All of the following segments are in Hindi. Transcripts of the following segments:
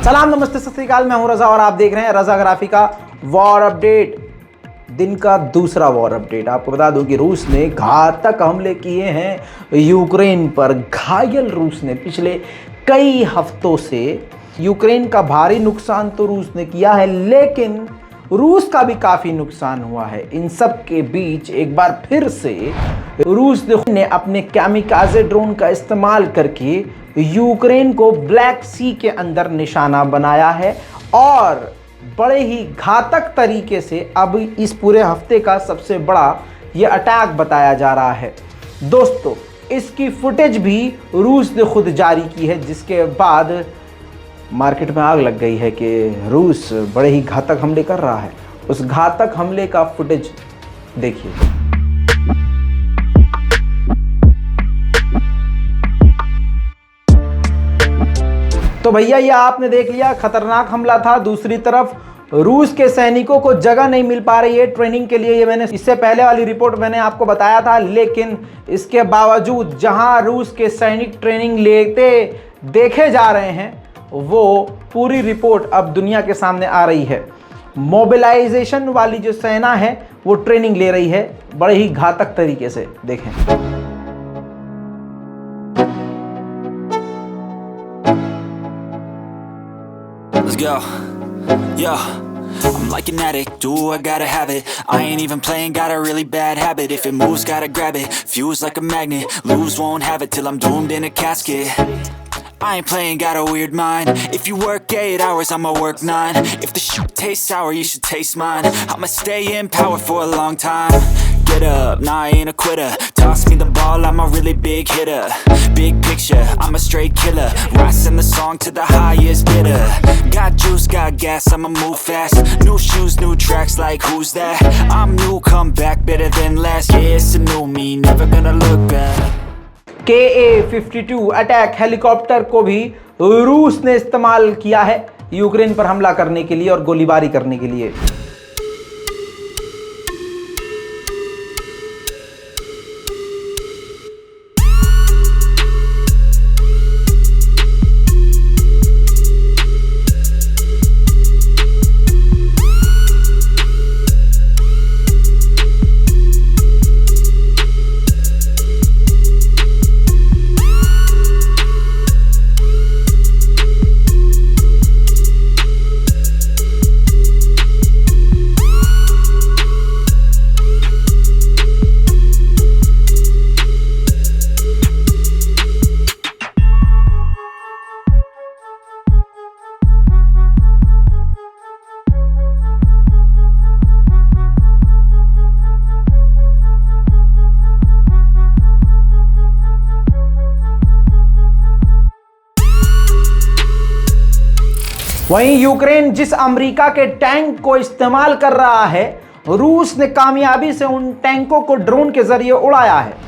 सलाम नमस्ते सत श्री अकाल, मैं हूं रजा और आप देख रहे हैं रजाग्राफी का वॉर अपडेट। दिन का दूसरा वॉर अपडेट। आपको बता दूं कि रूस ने घातक हमले किए हैं यूक्रेन पर। घायल रूस ने पिछले कई हफ्तों से यूक्रेन का भारी नुकसान तो रूस ने किया है, लेकिन रूस का भी काफ़ी नुकसान हुआ है। इन सब के बीच एक बार फिर से रूस ने अपने कैमिकाजे ड्रोन का इस्तेमाल करके यूक्रेन को ब्लैक सी के अंदर निशाना बनाया है और बड़े ही घातक तरीके से अब इस पूरे हफ्ते का सबसे बड़ा ये अटैक बताया जा रहा है। दोस्तों, इसकी फुटेज भी रूस ने खुद जारी की है, जिसके बाद मार्केट में आग लग गई है कि रूस बड़े ही घातक हमले कर रहा है। उस घातक हमले का फुटेज देखिए। तो भैया ये आपने देख लिया, खतरनाक हमला था। दूसरी तरफ रूस के सैनिकों को जगह नहीं मिल पा रही है ट्रेनिंग के लिए। ये मैंने इससे पहले वाली रिपोर्ट मैंने आपको बताया था, लेकिन इसके बावजूद जहां रूस के सैनिक ट्रेनिंग लेते देखे जा रहे हैं, वो पूरी रिपोर्ट अब दुनिया के सामने आ रही है। मोबिलाइजेशन वाली जो सेना है वो ट्रेनिंग ले रही है बड़े ही घातक तरीके से। देखें। Let's go. Yo, I'm like an addict, do I gotta have it. I ain't even playing, got a really bad habit. If it moves, gotta grab it, fuse like a magnet. Lose, won't have it till I'm doomed in a casket. I ain't playing, got a weird mind. If you work 8 hours, I'ma work 9. If the shit tastes sour, you should taste mine. I'ma stay in power for a long time. Get up, nah, I ain't a quitter. Toss me the ball, I'm a really big hitter. Big picture, I'm a straight killer. Rising the song to the highest bidder. Got juice, got gas, I'ma move fast. New shoes, new tracks, like who's that? I'm new, come back, better than last. Yeah, it's a new me, never gonna look back. KA-52 attack helicopter को भी रूस ने इस्तेमाल किया है यूक्रेन पर हमला करने के लिए और गोलीबारी करने के लिए। वहीं यूक्रेन जिस अमेरिका के टैंक को इस्तेमाल कर रहा है, रूस ने कामयाबी से उन टैंकों को ड्रोन के जरिए उड़ाया है।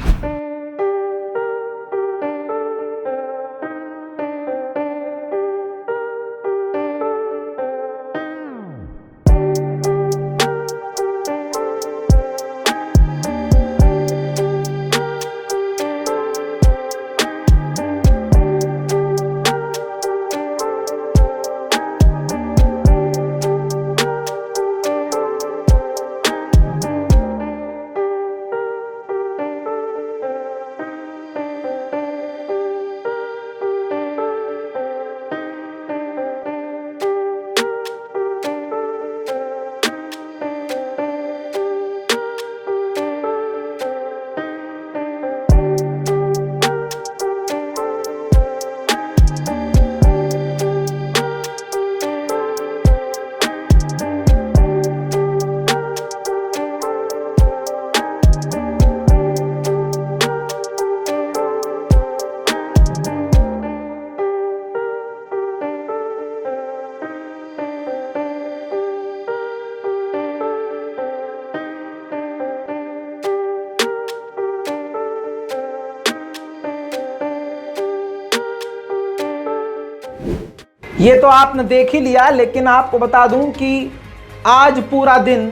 ये तो आपने देख ही लिया, लेकिन आपको बता दूं कि आज पूरा दिन,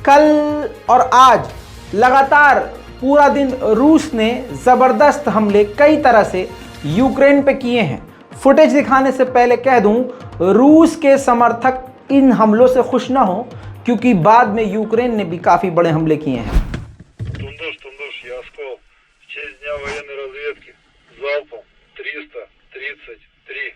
कल और आज लगातार पूरा दिन रूस ने ज़बरदस्त हमले कई तरह से यूक्रेन पे किए हैं। फुटेज दिखाने से पहले कह दूं, रूस के समर्थक इन हमलों से खुश ना हो, क्योंकि बाद में यूक्रेन ने भी काफी बड़े हमले किए हैं। Тундуш, я Оскол. В честь Дня военной разведки. Залпом 333.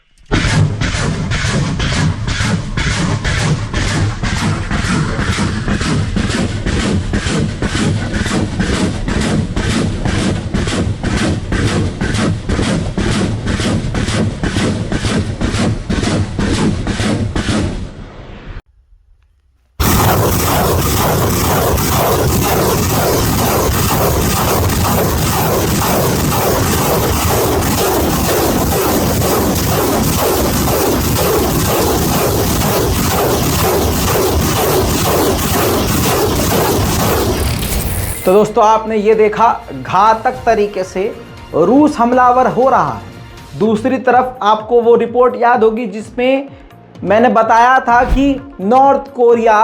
तो दोस्तों, आपने ये देखा घातक तरीके से रूस हमलावर हो रहा है। दूसरी तरफ आपको वो रिपोर्ट याद होगी जिसमें मैंने बताया था कि नॉर्थ कोरिया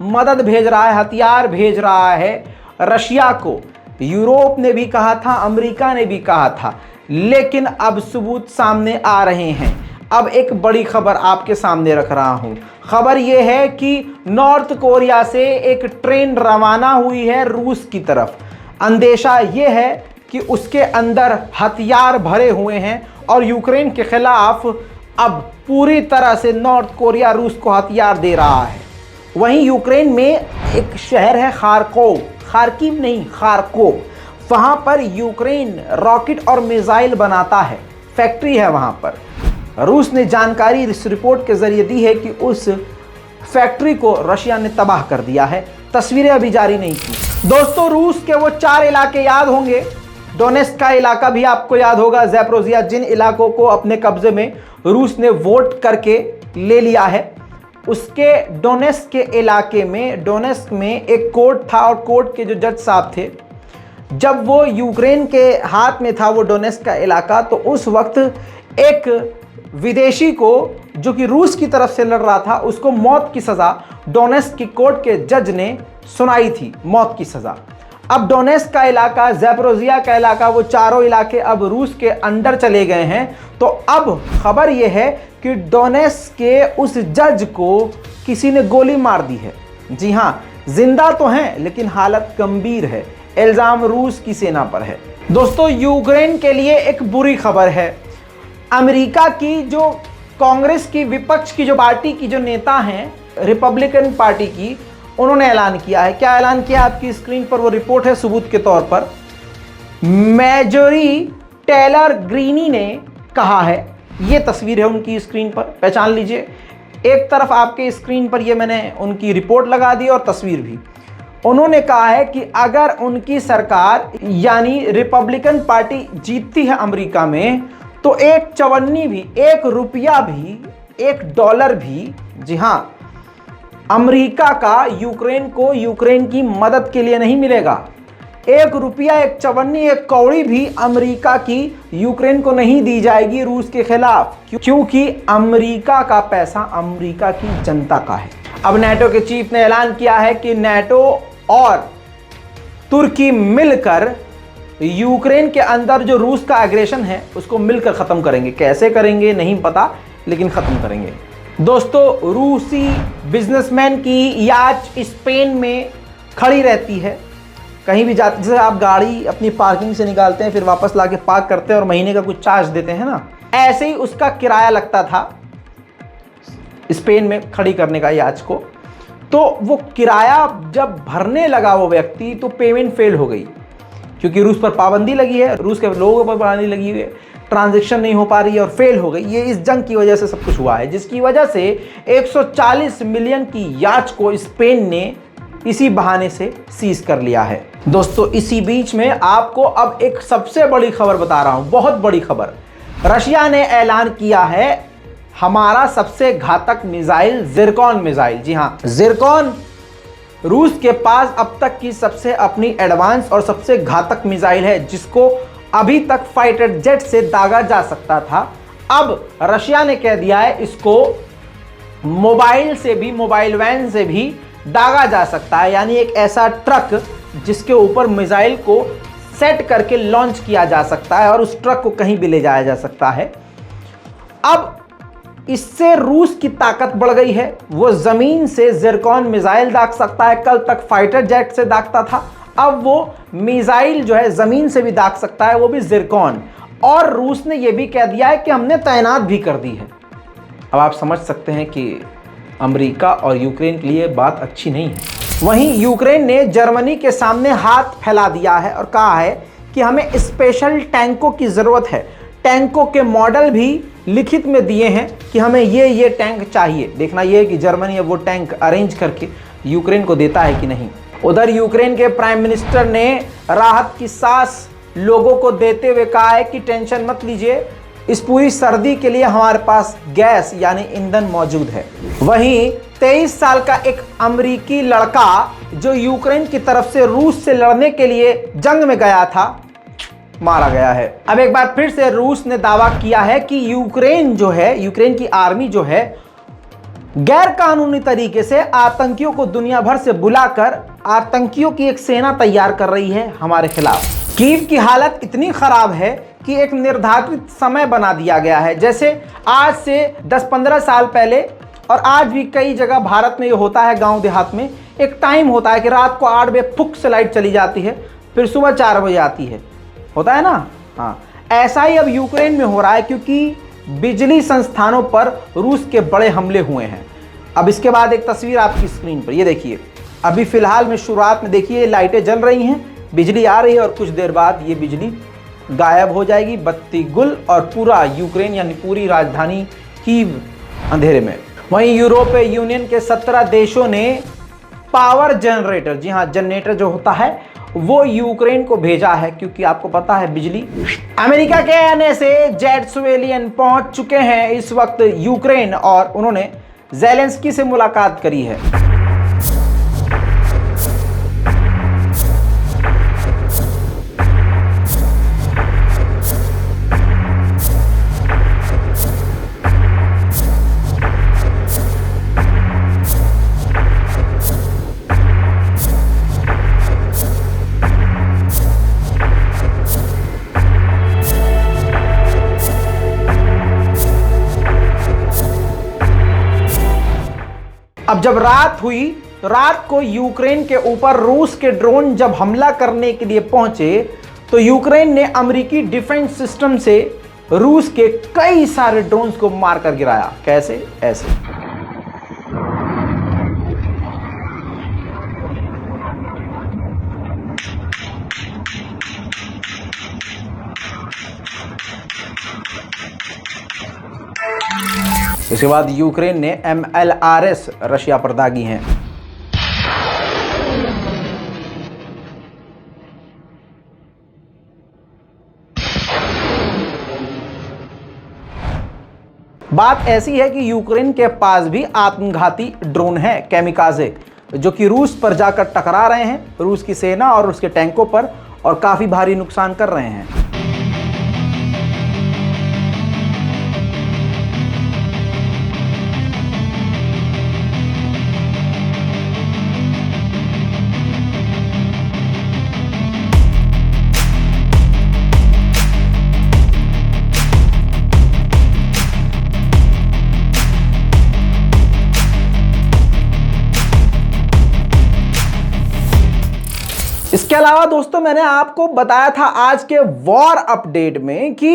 मदद भेज रहा है, हथियार भेज रहा है रशिया को। यूरोप ने भी कहा था, अमेरिका ने भी कहा था, लेकिन अब सबूत सामने आ रहे हैं। अब एक बड़ी खबर आपके सामने रख रहा हूं। खबर यह है कि नॉर्थ कोरिया से एक ट्रेन रवाना हुई है रूस की तरफ। अंदेशा यह है कि उसके अंदर हथियार भरे हुए हैं और यूक्रेन के खिलाफ अब पूरी तरह से नॉर्थ कोरिया रूस को हथियार दे रहा है। वहीं यूक्रेन में एक शहर है खारकोव, खार्किव नहीं खारकोव, वहां पर यूक्रेन रॉकेट और मिसाइल बनाता है, फैक्ट्री है वहां पर। रूस ने जानकारी इस रिपोर्ट के जरिए दी है कि उस फैक्ट्री को रशिया ने तबाह कर दिया है। तस्वीरें अभी जारी नहीं की। दोस्तों, रूस के वो 4 इलाके याद होंगे। डोनेस्क का इलाका भी आपको याद होगा, ज़ैपोरिज़िया, जिन इलाकों को अपने कब्जे में रूस ने वोट करके ले लिया है। उसके डोनेस्क के इलाके में, डोनेस्क में एक कोर्ट था और कोर्ट के जो जज साहब थे, जब वो यूक्रेन के हाथ में था वो डोनेस्क का इलाका, तो उस वक्त एक विदेशी को जो कि रूस की तरफ से लड़ रहा था, उसको मौत की सज़ा डोनेस्क की कोर्ट के जज ने सुनाई थी, मौत की सज़ा। अब डोनेस्क का इलाका, ज़ैपोरिज़िया का इलाका, वो चारों इलाके अब रूस के अंडर चले गए हैं। तो अब खबर यह है कि डोनेस्क के उस जज को किसी ने गोली मार दी है। जी हाँ, जिंदा तो हैं लेकिन हालत गंभीर है। इल्ज़ाम रूस की सेना पर है। दोस्तों, यूक्रेन के लिए एक बुरी खबर है। अमेरिका की जो कांग्रेस की विपक्ष की जो पार्टी की जो नेता हैं, रिपब्लिकन पार्टी की, उन्होंने ऐलान किया है। क्या ऐलान किया? आपकी स्क्रीन पर वो रिपोर्ट है सबूत के तौर पर। मैजोरी टेलर ग्रीनी ने कहा है, ये तस्वीर है उनकी स्क्रीन पर, पहचान लीजिए। एक तरफ आपके स्क्रीन पर ये मैंने उनकी रिपोर्ट लगा दी और तस्वीर भी। उन्होंने कहा है कि अगर उनकी सरकार यानी रिपब्लिकन पार्टी जीतती है अमेरिका में, तो एक चवन्नी भी, 1 रुपया भी, 1 डॉलर भी, जी हाँ, अमेरिका का यूक्रेन को यूक्रेन की मदद के लिए नहीं मिलेगा। 1 रुपया, 1 चवन्नी, 1 कौड़ी भी अमेरिका की यूक्रेन को नहीं दी जाएगी रूस के खिलाफ, क्योंकि अमेरिका का पैसा अमेरिका की जनता का है। अब नाटो के चीफ ने ऐलान किया है कि नाटो और तुर्की मिलकर यूक्रेन के अंदर जो रूस का एग्रेशन है उसको मिलकर ख़त्म करेंगे। कैसे करेंगे नहीं पता, लेकिन ख़त्म करेंगे। दोस्तों, रूसी बिजनेसमैन की याच स्पेन में खड़ी रहती है। कहीं भी जाते, जैसे आप गाड़ी अपनी पार्किंग से निकालते हैं, फिर वापस लाके पार्क करते हैं और महीने का कुछ चार्ज देते हैं ना, ऐसे ही उसका किराया लगता था स्पेन में खड़ी करने का याच को। तो वो किराया जब भरने लगा वो व्यक्ति, तो पेमेंट फेल हो गई, क्योंकि रूस पर पाबंदी लगी है, रूस के लोगों पर पाबंदी लगी हुई है, ट्रांजैक्शन नहीं हो पा रही है और फेल हो गई। ये इस जंग की वजह से सब कुछ हुआ है, जिसकी वजह से 140 मिलियन की याच को स्पेन ने इसी बहाने से सीज कर लिया है। दोस्तों, इसी बीच में आपको अब एक सबसे बड़ी खबर बता रहा हूं, बहुत बड़ी खबर। रशिया ने ऐलान किया है हमारा सबसे घातक मिसाइल ज़िरकॉन मिसाइल, जी हाँ, ज़िरकॉन रूस के पास अब तक की सबसे अपनी एडवांस और सबसे घातक मिसाइल है, जिसको अभी तक फाइटर जेट से दागा जा सकता था। अब रशिया ने कह दिया है इसको मोबाइल से भी, मोबाइल वैन से भी दागा जा सकता है, यानी एक ऐसा ट्रक जिसके ऊपर मिसाइल को सेट करके लॉन्च किया जा सकता है और उस ट्रक को कहीं भी ले जाया जा सकता है। अब इससे रूस की ताकत बढ़ गई है। वो जमीन से ज़िरकॉन मिसाइल दाग सकता है। कल तक फाइटर जेट से दागता था, अब वो मिसाइल जो है जमीन से भी दाग सकता है, वो भी ज़िरकॉन। और रूस ने यह भी कह दिया है कि हमने तैनात भी कर दी है। अब आप समझ सकते हैं कि अमेरिका और यूक्रेन के लिए बात अच्छी नहीं है। वहीं यूक्रेन ने जर्मनी के सामने हाथ फैला दिया है और कहा है कि हमें स्पेशल टैंकों की ज़रूरत है। टैंकों के मॉडल भी लिखित में दिए हैं कि हमें ये टैंक चाहिए। देखना यह है कि जर्मनी अब वो टैंक अरेंज करके यूक्रेन को देता है कि नहीं। उधर यूक्रेन के प्राइम मिनिस्टर ने राहत की सांस लोगों को देते हुए कहा है कि टेंशन मत लीजिए, इस पूरी सर्दी के लिए हमारे पास गैस यानी ईंधन मौजूद है। वहीं 23 साल का एक अमेरिकी लड़का जो यूक्रेन की तरफ से रूस से लड़ने के लिए जंग में गया था, मारा गया है। अब एक बार फिर से रूस ने दावा किया है कि यूक्रेन की आर्मी जो है गैर कानूनी तरीके से आतंकियों को दुनिया भर से बुलाकर आतंकियों की एक सेना तैयार कर रही है हमारे खिलाफ। कीव की हालत इतनी खराब है कि एक निर्धारित समय बना दिया गया है। जैसे आज से 10-15 साल पहले, और आज भी कई जगह भारत में ये होता है, गांव देहात में एक टाइम होता है कि रात को 8 बजे फुक से लाइट चली जाती है, फिर सुबह 4 बजे आती है, होता है ना। हाँ, ऐसा ही अब यूक्रेन में हो रहा है क्योंकि बिजली संस्थानों पर रूस के बड़े हमले हुए हैं। अब इसके बाद एक तस्वीर आपकी स्क्रीन पर ये देखिए। अभी फिलहाल में शुरुआत में देखिए लाइटें जल रही हैं, बिजली आ रही है और कुछ देर बाद ये बिजली गायब हो जाएगी, बत्ती गुल, और पूरा यूक्रेन यानी पूरी राजधानी कीव अंधेरे में। वहीं यूरोपीय यूनियन के 17 देशों ने पावर जनरेटर, जी हाँ जनरेटर जो होता है, वो यूक्रेन को भेजा है क्योंकि आपको पता है बिजली। अमेरिका के आने से जेट सुवेलियन पहुंच चुके हैं इस वक्त यूक्रेन और उन्होंने ज़ेलेंस्की से मुलाकात करी है। अब जब रात हुई तो रात को यूक्रेन के ऊपर रूस के ड्रोन जब हमला करने के लिए पहुंचे तो यूक्रेन ने अमेरिकी डिफेंस सिस्टम से रूस के कई सारे ड्रोन्स को मारकर गिराया। कैसे? ऐसे। इसके बाद यूक्रेन ने MLRS रशिया पर दागी हैं। बात ऐसी है कि यूक्रेन के पास भी आत्मघाती ड्रोन है, कैमिकाज़े, जो कि रूस पर जाकर टकरा रहे हैं, रूस की सेना और उसके टैंकों पर, और काफ़ी भारी नुकसान कर रहे हैं। इसके अलावा दोस्तों मैंने आपको बताया था आज के वॉर अपडेट में कि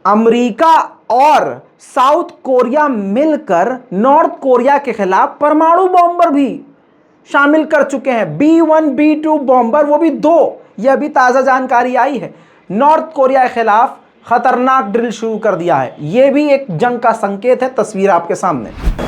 अमेरिका और साउथ कोरिया मिलकर नॉर्थ कोरिया के खिलाफ परमाणु बॉम्बर भी शामिल कर चुके हैं। B1 B2 बॉम्बर, वो भी 2। यह भी ताज़ा जानकारी आई है। नॉर्थ कोरिया के खिलाफ खतरनाक ड्रिल शुरू कर दिया है। यह भी एक जंग का संकेत है। तस्वीर आपके सामने।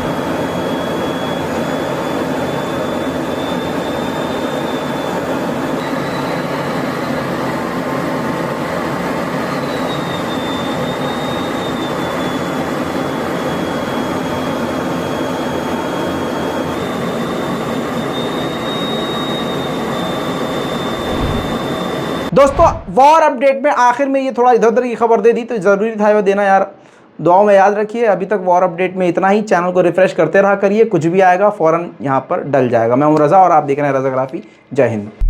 दोस्तों वॉर अपडेट में आखिर में ये थोड़ा इधर उधर की खबर दे दी तो ज़रूरी था वो देना यार। दुआओं में याद रखिए। अभी तक वॉर अपडेट में इतना ही। चैनल को रिफ्रेश करते रहा करिए, कुछ भी आएगा फ़ौरन यहाँ पर डल जाएगा। मैं हूँ रज़ा और आप देख रहे हैं रज़ाग्राफी। जय हिंद।